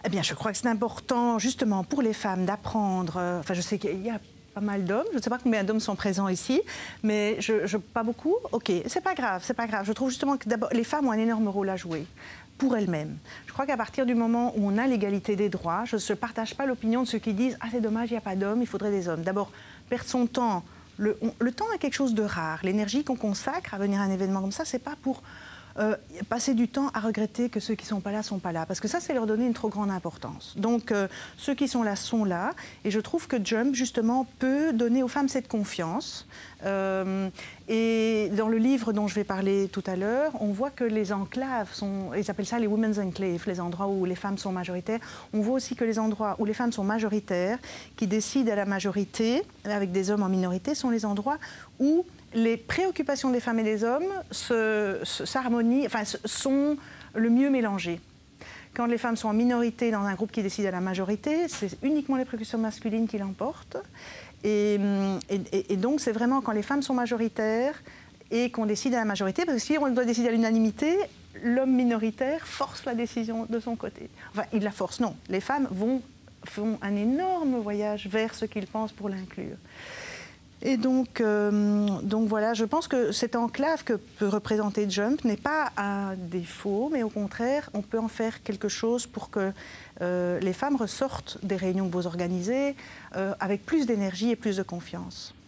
Eh bien, je crois que c'est important, justement, pour les femmes d'apprendre. Enfin, je sais qu'il y a pas mal d'hommes. Je ne sais pas combien d'hommes sont présents ici, mais pas beaucoup. OK, c'est pas grave, c'est pas grave. Je trouve justement que d'abord, les femmes ont un énorme rôle à jouer pour elles-mêmes. Je crois qu'à partir du moment où on a l'égalité des droits, je ne partage pas l'opinion de ceux qui disent « Ah, c'est dommage, il n'y a pas d'hommes, il faudrait des hommes ». D'abord, perdre son temps. Le temps est quelque chose de rare. L'énergie qu'on consacre à venir à un événement comme ça, c'est pas pour passer du temps à regretter que ceux qui ne sont pas là sont pas là. Parce que ça, c'est leur donner une trop grande importance. Donc, ceux qui sont là sont là. Et je trouve que Jump, justement, peut donner aux femmes cette confiance. Et dans le livre dont je vais parler tout à l'heure, on voit que les enclaves sont, ils appellent ça les women's enclaves, les endroits où les femmes sont majoritaires. On voit aussi que les endroits où les femmes sont majoritaires, qui décident à la majorité, avec des hommes en minorité, sont les endroits où les préoccupations des femmes et des hommes s'harmonient, enfin, sont le mieux mélangées. Quand les femmes sont en minorité dans un groupe qui décide à la majorité, c'est uniquement les préoccupations masculines qui l'emportent. Et donc, c'est vraiment quand les femmes sont majoritaires et qu'on décide à la majorité, parce que si on doit décider à l'unanimité, l'homme minoritaire force la décision de son côté. Enfin, il la force, non. Les femmes font un énorme voyage vers ce qu'ils pensent pour l'inclure. Et donc voilà, je pense que cette enclave que peut représenter Jump n'est pas un défaut, mais au contraire, on peut en faire quelque chose pour que les femmes ressortent des réunions que vous organisez avec plus d'énergie et plus de confiance.